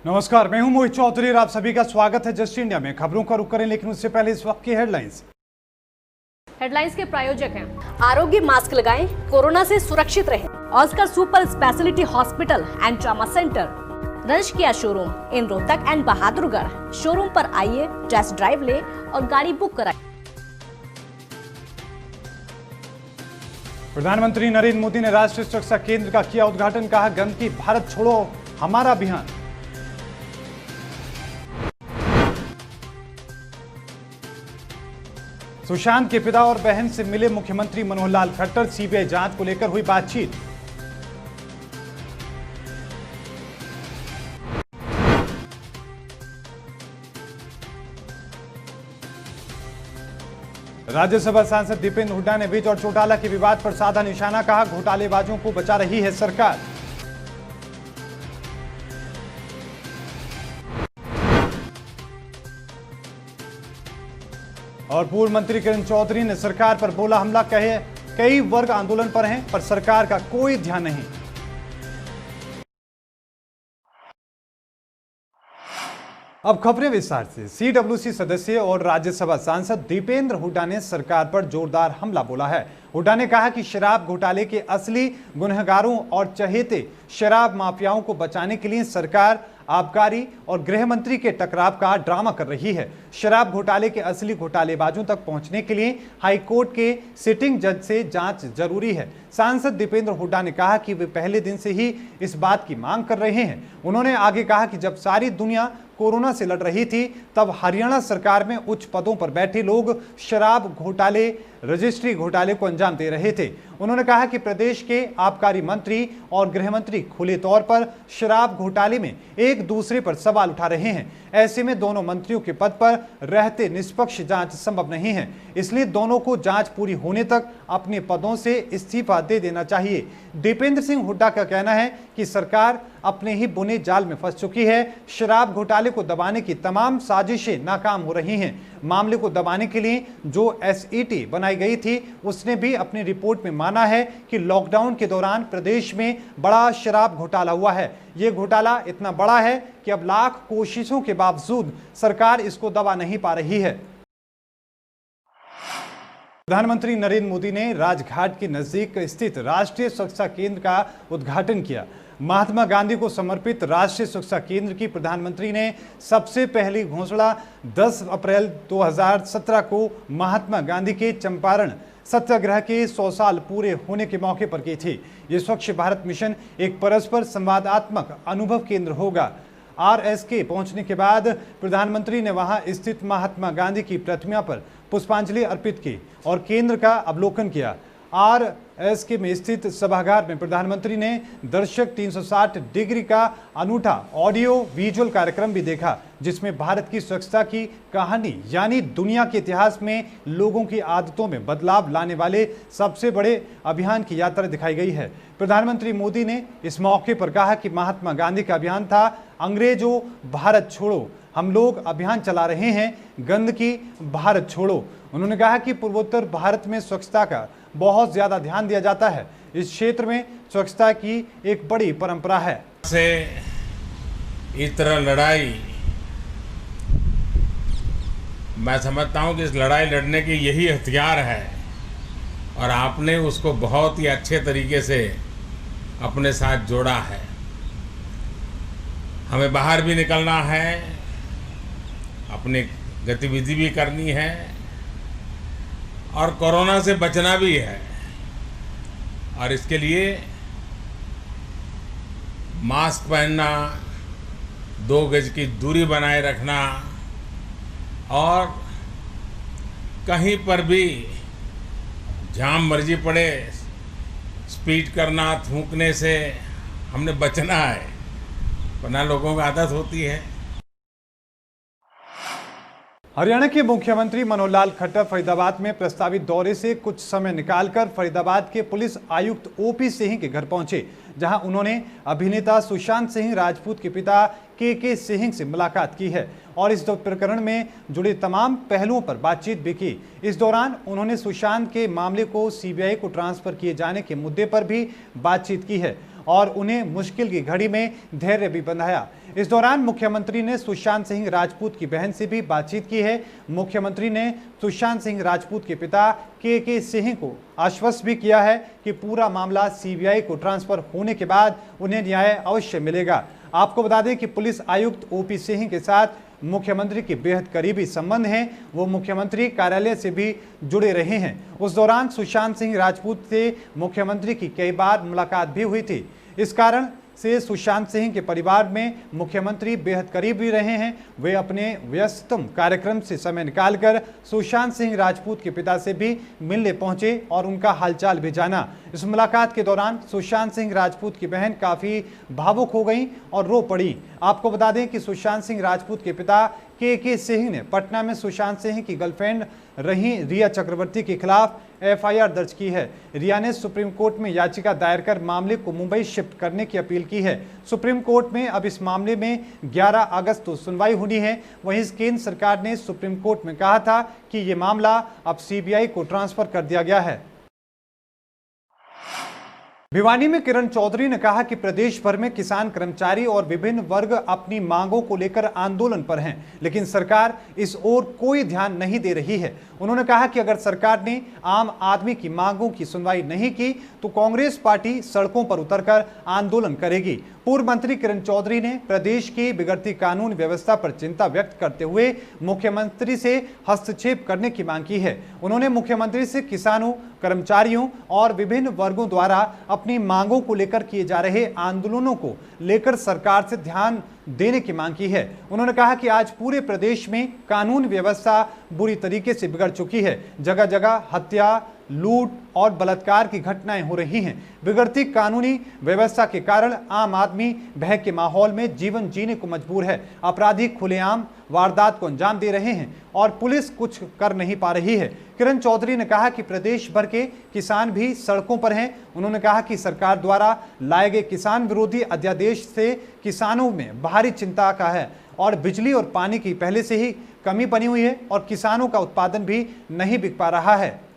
नमस्कार, मैं हूं मोहित चौधरी और आप सभी का स्वागत है जस्ट इंडिया में। खबरों का रुख करें, लेकिन उससे पहले इस वक्त की हेडलाइंस के प्रायोजक हैं आरोग्य मास्क लगाएं, कोरोना से सुरक्षित रहें। Oscar super speciality hospital and trauma centre, रंश किया showroom in Rohtak and Bahadurgarh. Showroom पर आइए, टेस्ट ड्राइव ले और गाड़ी बुक कराएं। प्रधानमंत्री नरेंद्र मोदी ने राष्ट्रीय सुरक्षा केंद्र का किया उद्घाटन। कहा, गंदगी भारत छोड़ो हमारा अभियान। सुशांत के पिता और बहन से मिले मुख्यमंत्री मनोहर लाल खट्टर। सीबीआई जांच को लेकर हुई बातचीत। राज्यसभा सांसद दीपेंद्र हुड्डा ने विज और चौटाला के विवाद पर साधा निशाना। कहा, घोटालेबाजों को बचा रही है सरकार। और पूर्व मंत्री किरण चौधरी ने सरकार पर बोला हमला। कहे, कई वर्ग आंदोलन पर हैं, पर सरकार का कोई ध्यान नहीं। अब खबरें विस्तार से। सीडब्ल्यूसी सदस्य और राज्यसभा सांसद दीपेंद्र हुड्डा ने सरकार पर जोरदार हमला बोला है। हुड्डा ने कहा कि शराब घोटाले के असली गुनहगारों और चहेते शराब माफियाओं को बचाने के लिए सरकार आबकारी और गृह मंत्री के टकराव का ड्रामा कर रही है। शराब घोटाले के असली घोटालेबाजों तक पहुंचने के लिए हाईकोर्ट के सिटिंग जज से जांच जरूरी है। सांसद दीपेंद्र हुड्डा ने कहा कि वे पहले दिन से ही इस बात की मांग कर रहे हैं। उन्होंने आगे कहा कि जब सारी दुनिया कोरोना से लड़ रही थी, तब हरियाणा सरकार में उच्च पदों पर बैठे लोग शराब घोटाले, रजिस्ट्री घोटाले को अंजाम दे रहे थे। उन्होंने कहा कि प्रदेश के आबकारी मंत्री और गृह मंत्री खुले तौर पर शराब घोटाले में एक दूसरे पर सवाल उठा रहे हैं। ऐसे में दोनों मंत्रियों के पद पर रहते निष्पक्ष जांच संभव नहीं है, इसलिए दोनों को जांच पूरी होने तक अपने पदों से इस्तीफा दे देना चाहिए। दीपेंद्र सिंह हुड्डा का कहना है कि सरकार अपने ही बुने जाल में फंस चुकी है। शराब घोटाले को दबाने की तमाम साजिशें नाकाम हो रही हैं। मामले को दबाने के लिए जो एसईटी बनाई गई थी, उसने भी अपनी रिपोर्ट में माना है कि लॉकडाउन के दौरान प्रदेश में बड़ा शराब घोटाला हुआ है। ये घोटाला इतना बड़ा है कि अब लाख कोशिशों के बावजूद सरकार इसको दबा नहीं पा रही है। प्रधानमंत्री नरेंद्र मोदी ने राजघाट के नजदीक स्थित राष्ट्रीय सुरक्षा केंद्र का उद्घाटन किया। महात्मा गांधी को समर्पित राष्ट्रीय सुरक्षा केंद्र की प्रधानमंत्री ने सबसे पहली घोषणा 10 अप्रैल 2017 को महात्मा गांधी के चंपारण सत्याग्रह के 100 साल पूरे होने के मौके पर की थी। ये स्वच्छ भारत मिशन एक परस्पर संवादात्मक अनुभव केंद्र होगा। RSK पहुंचने के बाद प्रधानमंत्री ने वहां स्थित महात्मा गांधी की प्रतिमा पर पुष्पांजलि अर्पित की और केंद्र का अवलोकन किया। RSK में स्थित सभागार में प्रधानमंत्री ने दर्शक 360 डिग्री का अनूठा ऑडियो विजुअल कार्यक्रम भी देखा, जिसमें भारत की स्वच्छता की कहानी यानी दुनिया के इतिहास में लोगों की आदतों में बदलाव लाने वाले सबसे बड़े अभियान की यात्रा दिखाई गई है। प्रधानमंत्री मोदी ने इस मौके पर कहा कि महात्मा गांधी का अभियान था अंग्रेजों भारत छोड़ो, हम लोग अभियान चला रहे हैं गंदगी भारत छोड़ो। उन्होंने कहा कि पूर्वोत्तर भारत में स्वच्छता का बहुत ज्यादा ध्यान दिया जाता है। इस क्षेत्र में स्वच्छता की एक बड़ी परंपरा है। से इस तरह लड़ाई, मैं समझता हूं कि इस लड़ाई लड़ने की यही हथियार है और आपने उसको बहुत ही अच्छे तरीके से अपने साथ जोड़ा है। हमें बाहर भी निकलना है, अपनी गतिविधि भी करनी है और कोरोना से बचना भी है, और इसके लिए मास्क पहनना, 2 गज की दूरी बनाए रखना और कहीं पर भी जहाँ मर्जी पड़े स्पीड करना, थूकने से हमने बचना है, वरना लोगों को आदत होती है। हरियाणा के मुख्यमंत्री मनोहर लाल खट्टर फरीदाबाद में प्रस्तावित दौरे से कुछ समय निकालकर फरीदाबाद के पुलिस आयुक्त OP सिंह के घर पहुंचे, जहां उन्होंने अभिनेता सुशांत सिंह राजपूत के पिता KK सिंह से मुलाकात की है और इस प्रकरण में जुड़े तमाम पहलुओं पर बातचीत भी की। इस दौरान उन्होंने सुशांत के मामले को CBI को ट्रांसफर किए जाने के मुद्दे पर भी बातचीत की है। और उन्हें मुश्किल की घड़ी में धैर्य भी बंधाया। इस दौरान मुख्यमंत्री ने सुशांत सिंह राजपूत की बहन से भी बातचीत की है। मुख्यमंत्री ने सुशांत सिंह राजपूत के पिता के सिंह को आश्वस्त भी किया है कि पूरा मामला सीबीआई को ट्रांसफर होने के बाद उन्हें न्याय अवश्य मिलेगा। आपको बता दें कि पुलिस आयुक्त ओपी सिंह के साथ मुख्यमंत्री के बेहद करीबी संबंध हैं। वो मुख्यमंत्री कार्यालय से भी जुड़े रहे हैं। उस दौरान सुशांत सिंह राजपूत से मुख्यमंत्री की कई बार मुलाकात भी हुई थी। इस कारण से सुशांत सिंह के परिवार में मुख्यमंत्री बेहद करीबी रहे हैं। वे अपने व्यस्ततम कार्यक्रम से समय निकालकर सुशांत सिंह राजपूत के पिता से भी मिलने पहुंचे और उनका हालचाल भी जाना। इस मुलाकात के दौरान सुशांत सिंह राजपूत की बहन काफी भावुक हो गई और रो पड़ी। आपको बता दें कि सुशांत सिंह राजपूत के पिता के सिंह ने पटना में सुशांत सिंह की गर्लफ्रेंड रही रिया चक्रवर्ती के खिलाफ एफआईआर दर्ज की है। रिया ने सुप्रीम कोर्ट में याचिका दायर कर मामले को मुंबई शिफ्ट करने की अपील की है। सुप्रीम कोर्ट में अब इस मामले में 11 अगस्त को सुनवाई होनी है। वहीं केंद्र सरकार ने सुप्रीम कोर्ट में कहा था कि ये मामला अब सीबीआई को ट्रांसफर कर दिया गया है। भिवानी में किरण चौधरी ने कहा कि प्रदेश भर में किसान, कर्मचारी और विभिन्न वर्ग अपनी मांगों को लेकर आंदोलन पर हैं, लेकिन सरकार इस ओर कोई ध्यान नहीं दे रही है। उन्होंने कहा कि अगर सरकार ने आम आदमी की मांगों की सुनवाई नहीं की तो कांग्रेस पार्टी सड़कों पर उतरकर आंदोलन करेगी। पूर्व मंत्री किरण चौधरी ने प्रदेश की बिगड़ती कानून व्यवस्था पर चिंता व्यक्त करते हुए मुख्यमंत्री से हस्तक्षेप करने की मांग की है। उन्होंने मुख्यमंत्री से किसानों, कर्मचारियों और विभिन्न वर्गों द्वारा अपनी मांगों को लेकर किए जा रहे आंदोलनों को लेकर सरकार से ध्यान देने की मांग की है। उन्होंने कहा कि आज पूरे प्रदेश में कानून व्यवस्था बुरी तरीके से बिगड़ चुकी है। जगह जगह हत्या, लूट और बलात्कार की घटनाएं हो रही हैं। बिगड़ती कानूनी व्यवस्था के कारण आम आदमी भय के माहौल में जीवन जीने को मजबूर है। अपराधी खुलेआम वारदात को अंजाम दे रहे हैं और पुलिस कुछ कर नहीं पा रही है। किरण चौधरी ने कहा कि प्रदेश भर के किसान भी सड़कों पर हैं। उन्होंने कहा कि सरकार द्वारा लाए गए किसान विरोधी अध्यादेश से किसानों में भारी चिंता का है और बिजली और पानी की पहले से ही कमी बनी हुई है और किसानों का उत्पादन भी नहीं बिक पा रहा है।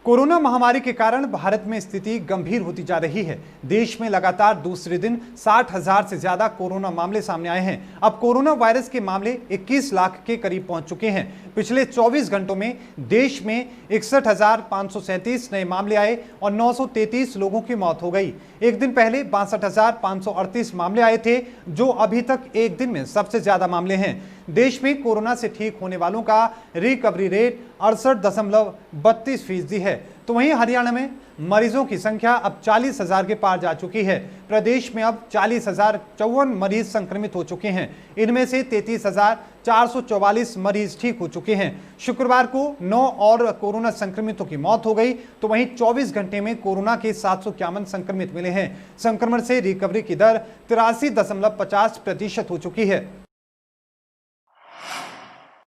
कोरोना महामारी के कारण भारत में स्थिति गंभीर होती जा रही है। देश में लगातार दूसरे दिन 60,000 से ज्यादा कोरोना मामले सामने आए हैं। अब कोरोना वायरस के मामले 21 लाख के करीब पहुंच चुके हैं। पिछले 24 घंटों में देश में 61,537 नए मामले आए और 933 लोगों की मौत हो गई। एक दिन पहले 62,538 मामले आए थे, जो अभी तक एक दिन में सबसे ज्यादा मामले हैं। देश में कोरोना से ठीक होने वालों का रिकवरी रेट 68.32% है। तो वहीं हरियाणा में मरीजों की संख्या अब 40,000 के पार जा चुकी है। प्रदेश में अब 40,054 मरीज संक्रमित हो चुके हैं। इनमें से 33,444 मरीज ठीक हो चुके हैं। शुक्रवार को 9 और कोरोना संक्रमितों की मौत हो गई। तो वहीं 24 घंटे में कोरोना के 751 संक्रमित मिले हैं। संक्रमण से रिकवरी की दर 83.50% हो चुकी है।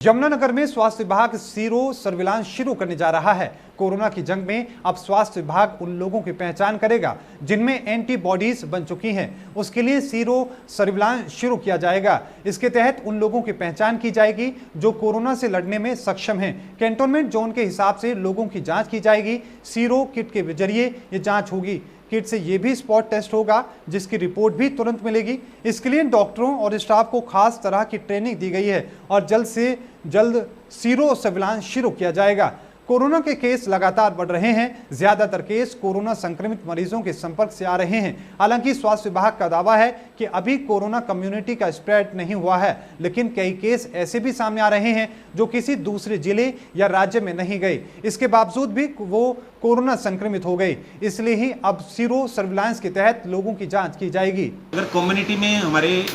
यमुनानगर में स्वास्थ्य विभाग सीरो सर्विलांस शुरू करने जा रहा है। कोरोना की जंग में अब स्वास्थ्य विभाग उन लोगों की पहचान करेगा जिनमें एंटीबॉडीज बन चुकी हैं। उसके लिए सीरो सर्विलांस शुरू किया जाएगा। इसके तहत उन लोगों की पहचान की जाएगी जो कोरोना से लड़ने में सक्षम हैं। कैंटोनमेंट जोन के हिसाब से लोगों की जांच की जाएगी। सीरो किट के जरिए ये जांच होगी। किट से ये भी स्पॉट टेस्ट होगा जिसकी रिपोर्ट भी तुरंत मिलेगी। इसके लिए डॉक्टरों और स्टाफ को खास तरह की ट्रेनिंग दी गई है और जल्द से जल्द सीरो सर्विलांस शुरू किया जाएगा। कोरोना के केस लगातार बढ़ रहे हैं। ज्यादातर केस कोरोना संक्रमित मरीजों के संपर्क से आ रहे हैं। हालांकि स्वास्थ्य विभाग का दावा है कि अभी कोरोना कम्युनिटी का स्प्रेड नहीं हुआ है, लेकिन कई केस ऐसे भी सामने आ रहे हैं जो किसी दूसरे जिले या राज्य में नहीं गए, इसके बावजूद भी वो कोरोना संक्रमित हो गए। इसलिए ही अब सीरो सर्विलांस के तहत लोगों की जांच की जाएगी। अगर कम्युनिटी में हमारे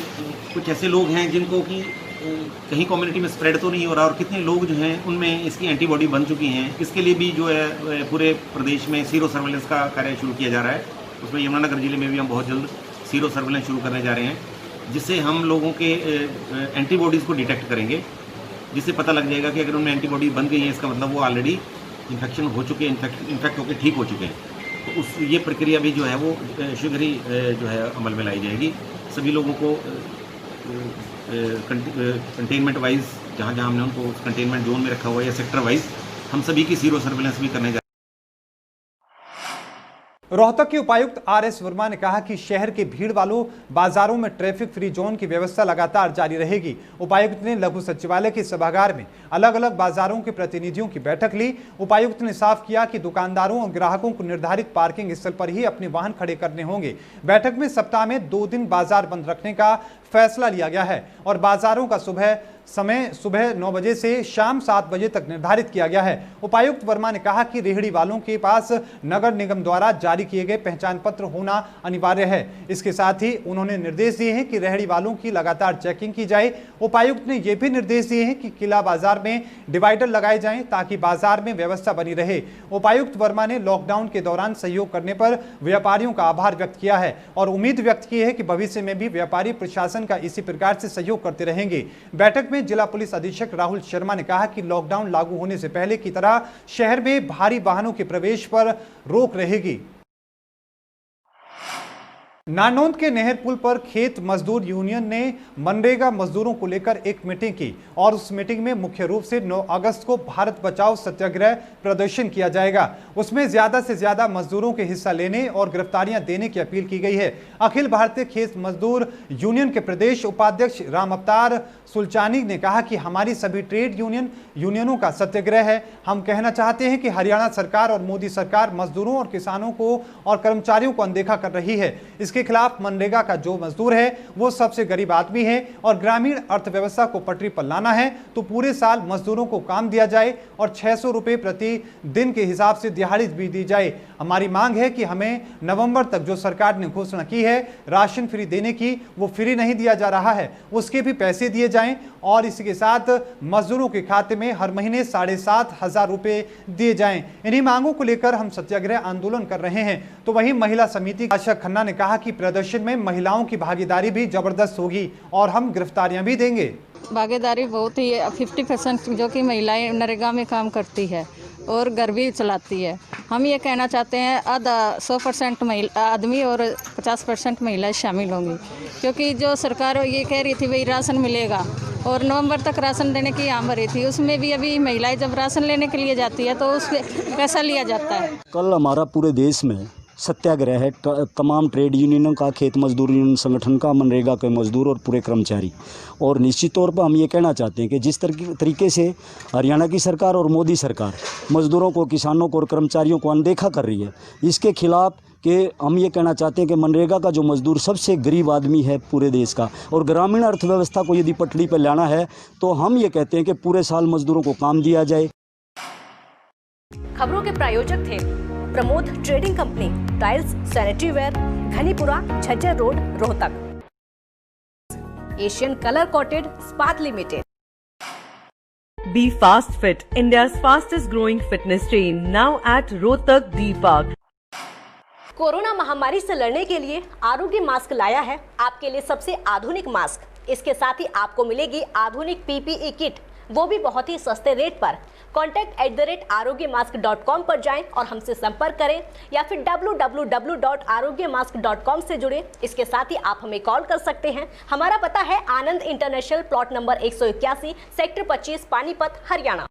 कुछ ऐसे लोग हैं जिनको कि कहीं कम्युनिटी में स्प्रेड तो नहीं हो रहा और कितने लोग जो हैं उनमें इसकी एंटीबॉडी बन चुकी हैं, इसके लिए भी जो है पूरे प्रदेश में सीरो सर्विलेंस का कार्य शुरू किया जा रहा है। उसमें यमुनानगर जिले में भी हम बहुत जल्द सीरो सर्विलेंस शुरू करने जा रहे हैं, जिससे हम लोगों के एंटीबॉडीज़ को डिटेक्ट करेंगे, जिससे पता लग जाएगा कि अगर उनमें एंटीबॉडी बन गई है इसका मतलब वो ऑलरेडी इन्फेक्शन हो चुके हैं, इन्फेक्ट होकर ठीक हो चुके हैं। तो उस ये प्रक्रिया भी जो है वो शीघ्र ही जो है अमल में लाई जाएगी। सभी लोगों को कंटेनमेंट वाइज जहाँ जहाँ हमने उनको कंटेनमेंट जोन में रखा हुआ है या सेक्टर वाइज हम सभी की सीरो सर्विलेंस भी करने जा। रोहतक के उपायुक्त आर.एस. वर्मा ने कहा कि शहर के भीड़ वालों बाजारों में ट्रैफिक फ्री जोन की व्यवस्था लगातार जारी रहेगी। उपायुक्त ने लघु सचिवालय के सभागार में अलग अलग बाजारों के प्रतिनिधियों की बैठक ली। उपायुक्त ने साफ किया कि दुकानदारों और ग्राहकों को निर्धारित पार्किंग स्थल पर ही अपने वाहन खड़े करने होंगे। बैठक में सप्ताह में 2 दिन बाजार बंद रखने का फैसला लिया गया है और बाजारों का समय सुबह 9 बजे से शाम 7 बजे तक निर्धारित किया गया है। उपायुक्त वर्मा ने कहा कि रेहड़ी वालों के पास नगर निगम द्वारा जारी किए गए पहचान पत्र होना अनिवार्य है। इसके साथ ही उन्होंने निर्देश दिए हैं कि रेहड़ी वालों की लगातार चेकिंग की जाए। उपायुक्त ने यह भी निर्देश दिए हैं कि किला बाजार में डिवाइडर लगाए जाएं ताकि बाजार में व्यवस्था बनी रहे। उपायुक्त वर्मा ने लॉकडाउन के दौरान सहयोग करने पर व्यापारियों का आभार व्यक्त किया है और उम्मीद व्यक्त की है कि भविष्य में भी व्यापारी प्रशासन का इसी प्रकार से सहयोग करते रहेंगे। बैठक में जिला पुलिस अधीक्षक राहुल शर्मा ने कहा कि लॉकडाउन लागू होने से पहले की तरह शहर में भारी वाहनों के प्रवेश पर रोक रहेगी। नानौंद के नहर पुल पर खेत मजदूर यूनियन ने मनरेगा मजदूरों को लेकर एक मीटिंग की और उस मीटिंग में मुख्य रूप से 9 अगस्त को भारत बचाओ सत्याग्रह प्रदर्शन किया जाएगा। उसमें ज्यादा से ज्यादा मजदूरों के हिस्सा लेने और गिरफ्तारियां देने की अपील की गई है। अखिल भारतीय खेत मजदूर यूनियन के प्रदेश उपाध्यक्ष राम अवतार सुलचानी ने कहा कि हमारी सभी ट्रेड यूनियनों का सत्याग्रह है। हम कहना चाहते हैं कि हरियाणा सरकार और मोदी सरकार मजदूरों और किसानों को और कर्मचारियों को अनदेखा कर रही है। इसके खिलाफ मनरेगा का जो मजदूर है वो सबसे गरीब आदमी है और ग्रामीण अर्थव्यवस्था को पटरी पर लाना है तो पूरे साल मजदूरों को काम दिया जाए और 600 रुपए प्रति दिन के हिसाब से दिहाड़ी भी दी जाए। हमारी मांग है कि हमें नवंबर तक जो सरकार ने घोषणा की है राशन फ्री देने की, वो फ्री नहीं दिया जा रहा है, उसके भी पैसे दिए जाएं और इसके साथ मजदूरों के खाते में हर महीने 7,500 रुपए दिए जाएं। इन्हीं मांगों को लेकर हम सत्याग्रह आंदोलन कर रहे हैं। तो वहीं महिला समिति आशा खन्ना ने कहा कि प्रदर्शन में महिलाओं की भागीदारी भी जबरदस्त होगी और हम गिरफ्तारियां भी देंगे। भागीदारी बहुत ही 50% जो कि महिलाएं नरेगा में काम करती है और घर भी चलाती है। हम ये कहना चाहते हैं आधा 100% महिला आदमी और 50% महिलाएं शामिल होंगी, क्योंकि जो सरकार ये कह रही थी वही राशन मिलेगा और नवंबर तक राशन देने की यहाँ भरी थी, उसमें भी अभी महिलाएं जब राशन लेने के लिए जाती है तो उस पैसा लिया जाता है। कल हमारा पूरे देश में सत्याग्रह है तमाम ट्रेड यूनियनों का, खेत मजदूर यूनियन संगठन का, मनरेगा के मजदूर और पूरे कर्मचारी। और निश्चित तौर पर हम ये कहना चाहते हैं कि जिस तरीके से हरियाणा की सरकार और मोदी सरकार मजदूरों को, किसानों को और कर्मचारियों को अनदेखा कर रही है, इसके खिलाफ कि हम ये कहना चाहते हैं कि मनरेगा का जो मजदूर सबसे गरीब आदमी है पूरे देश का और ग्रामीण अर्थव्यवस्था को यदि पटरी पर लाना है तो हम ये कहते हैं कि पूरे साल मजदूरों को काम दिया जाए। खबरों के प्रायोजक थे Pramod trading company, tiles, sanitary ware, Ghanipura, Jhajjar road, Rohtak. Asian colour coated Ispat limited. Be Fast Fit, India's fastest growing fitness chain, now at Rohtak D Park. Corona महामारी से लड़ने के लिए आरोग्य मास्क लाया है आपके लिए सबसे आधुनिक मास्क। इसके साथ ही आपको मिलेगी आधुनिक पीपीई किट, वो भी बहुत ही सस्ते रेट पर। contact@arogyamask.com पर जाएं और हमसे संपर्क करें या फिर www.arogyamask.com से जुड़ें। इसके साथ ही आप हमें कॉल कर सकते हैं। हमारा पता है Anand international, plot number 181, sector 25, Panipat, Haryana.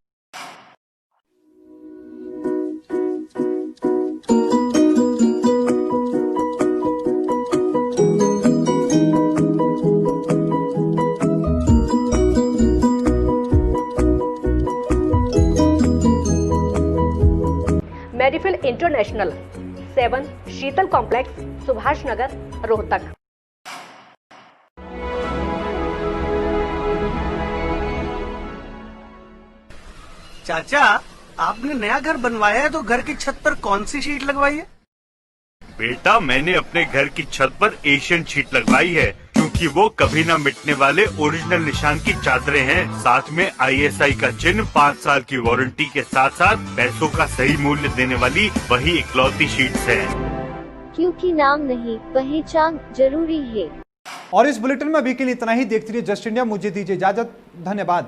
Medifil international, 7 Sheetal complex, Subhash Nagar, Rohtak. चाचा, आपने नया घर बनवाया है तो घर की छत पर कौन सी शीट लगवाई है? बेटा, मैंने अपने घर की छत पर एशियन शीट लगवाई है क्योंकि वो कभी न मिटने वाले ओरिजिनल निशान की चादरें हैं। साथ में ISI का चिन्ह, 5 साल की वारंटी के साथ साथ पैसों का सही मूल्य देने वाली वही इकलौती शीट्स है। क्योंकि नाम नहीं, पहचान जरूरी है। और इस बुलेटिन में अभी के लिए इतना ही। देखते रहिए जस्ट इंडिया। मुझे दीजिए इजाजत। धन्यवाद।